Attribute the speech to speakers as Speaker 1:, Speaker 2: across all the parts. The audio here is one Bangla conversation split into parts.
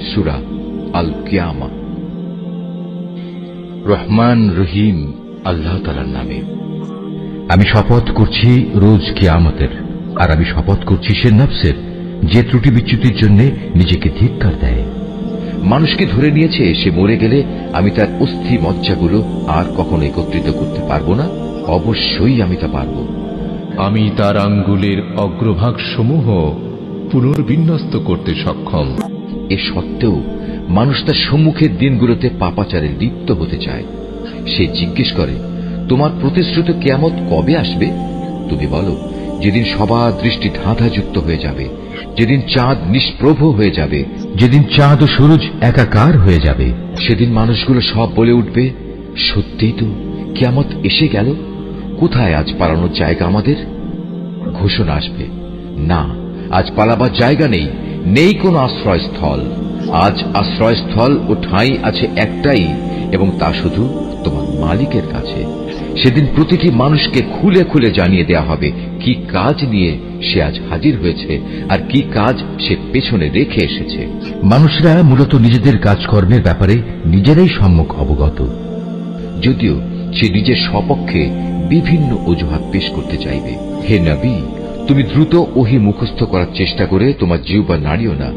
Speaker 1: সূরা আল কিয়ামা। রহমান রহিম আল্লাহ তাআলার নামে।
Speaker 2: আমি শপথ করছি রোজ কিয়ামতের, আর আমি শপথ করছি সে নফসের যে ত্রুটি বিচ্যুতির জন্য নিজেকে ধিক্কার দেয়।
Speaker 1: মানুষকে ধরে নিয়েছে, সে মরে গেলে আমি তার অস্থি মজ্জাগুলো আর কখনো একত্রিত করতে পারবো না। অবশ্যই আমি তা পারব।
Speaker 3: আমি তার আঙ্গুলের অগ্রভাগ সমূহ পুনর্বিন্যস্ত করতে সক্ষম।
Speaker 1: এ সত্ত্বেও মানুষ তার সম্মুখের দিনগুলোতে পাপাচারে লিপ্ত হতে চায়। সে জিজ্ঞেস করে, তোমার প্রতিশ্রুত কিয়ামত কবে আসবে? তুমি বলো, যেদিন সবার দৃষ্টি ধাঁধাযুক্ত হয়ে যাবে, যেদিন চাঁদ নিষ্প্রভ হয়ে যাবে,
Speaker 2: যেদিন চাঁদ ও সূরজ একাকার হয়ে যাবে।
Speaker 1: সেদিন মানুষগুলো সব বলে উঠবে, সত্যিই তো কিয়ামত এসে গেল। কোথায় আজ পালানোর জায়গা আমাদের? ঘোষণা আসবে, না, আজ পালাবার জায়গা নেই, নেই কোনো আশ্রয়স্থল। আজ আশ্রয়স্থল ও ঠাঁই আছে একটাই, এবং তা শুধু তোমার মালিকের কাছে। সেদিন প্রতিটি মানুষকে খুলে খুলে জানিয়ে দেয়া হবে কি কাজ নিয়ে সে আজ হাজির হয়েছে আর কি কাজ সে পেছনে রেখে এসেছে।
Speaker 2: মানুষরা মূলত নিজেদের কাজকর্মের ব্যাপারে নিজেরাই সম্যক অবগত,
Speaker 1: যদিও সে নিজের সপক্ষে বিভিন্ন অজুহাত পেশ করতে চাইবে। হে নবী, তুমি দ্রুত ওহী মুখস্থ করার চেষ্টা করে তোমার জিহ্বা নাড়িও না।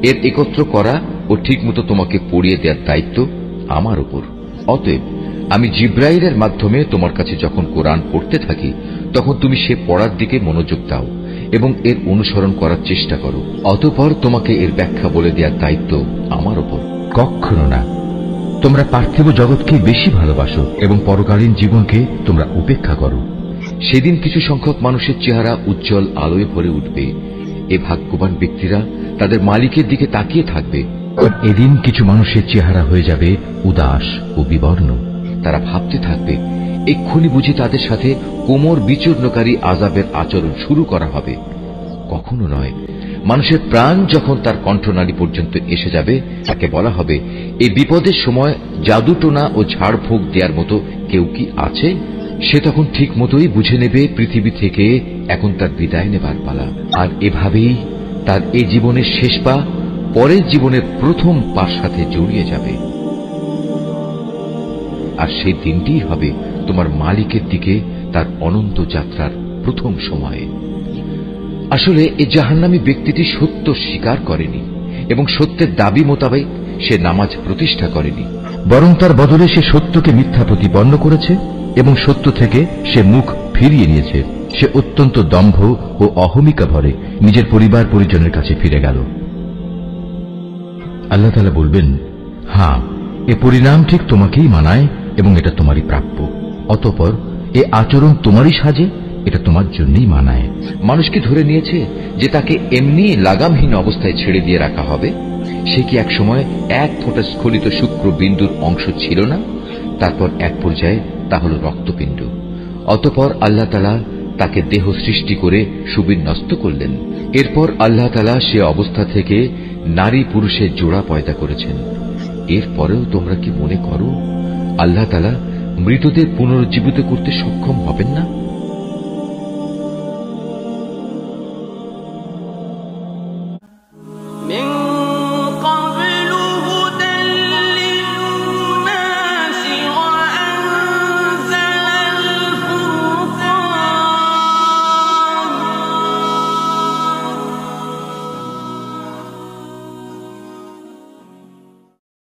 Speaker 1: এর একত্র করা ও ঠিকমতো তোমাকে পড়িয়ে দেওয়ার দায়িত্ব আমার উপর। অতএব আমি জিব্রাইলের মাধ্যমে তোমার কাছে যখন কোরআন পড়তে থাকি, তখন তুমি সে পড়ার দিকে মনোযোগ দাও এবং এর অনুসরণ করার চেষ্টা করো। অতঃপর তোমাকে এর ব্যাখ্যা বলে দেওয়ার দায়িত্ব আমার উপর।
Speaker 2: কখনো না। তোমরা পার্থিব জগৎকে বেশি ভালোবাসো এবং পরকালীন জীবনকে তোমরা উপেক্ষা করো।
Speaker 1: সেদিন কিছু সংখ্যক মানুষের চেহারা উজ্জ্বল আলোয় ভরে উঠবে। এ ভাগ্যবান ব্যক্তিরা তাদের মালিকের দিকে তাকিয়ে থাকবে।
Speaker 2: এদিন কিছু মানুষের চেহারা হয়ে যাবে উদাস ও বিবর্ণ।
Speaker 1: তারা ভাবতে থাকবে, এক্ষুনি বুঝি তাদের সাথে কোমর বিচূর্ণকারী আযাবের আচরণ শুরু করা হবে। কখনো নয়। মানুষের প্রাণ যখন তার কণ্ঠনালী পর্যন্ত এসে যাবে, তাকে বলা হবে, এই বিপদের সময় জাদুটোনা ও ঝাড়ফুঁক দেওয়ার মতো কেউ কি আছে? সে তখন ঠিক মতোই বুঝে নেবে পৃথিবী থেকে এখন তার বিদায় নেবার পালা। আর এভাবেই তার এই জীবনের শেষ পা পরের জীবনের প্রথম পার সাথে জড়িয়ে যাবে। আর সেই দিনটিই হবে তোমার মালিকের দিকে তার অনন্ত যাত্রার প্রথম সময়ে। আসলে এই জাহান্নামী ব্যক্তিটি সত্য স্বীকার করেনি এবং সত্যের দাবি মোতাবেক সে নামাজ প্রতিষ্ঠা করেনি,
Speaker 2: বরং তার বদলে সে সত্যকে মিথ্যা প্রতিপন্ন করেছে এবং সত্য থেকে সে মুখ ফিরিয়ে নিয়েছে। সে অত্যন্ত দম্ভ ও অহমিকা ভরে নিজের পরিবার পরিজনের কাছে ফিরে গেল। আল্লাহ তাআলা বলবেন, হ্যাঁ, এ পরিণাম ঠিক তোমাকেই মানায় এবং এটা তোমারই প্রাপ্য। অতঃপর এ আচরণ তোমারই সাজে, এটা তোমার জন্যই মানায়।
Speaker 1: মানুষকে ধরে নিয়েছে যে তাকে এমনি লাগামহীন অবস্থায় ছেড়ে দিয়ে রাখা হবে। সে কি এক সময় এক ফোঁটা স্খলিত শুক্র বিন্দুর অংশ ছিল না? তারপর এক পর্যায়ে তা হল রক্তপিণ্ড। অতঃপর আল্লাহ তাআলা তাকে দেহ সৃষ্টি করে সুবিন্যস্ত করলেন। এরপর আল্লাহ তাআলা সে অবস্থা থেকে নারী পুরুষের জোড়া পয়দা করেছেন। এরপরেও তোমরা কি মনে করো আল্লাহ তাআলা মৃতদের পুনরুজ্জীবিত করতে সক্ষম হবেন না?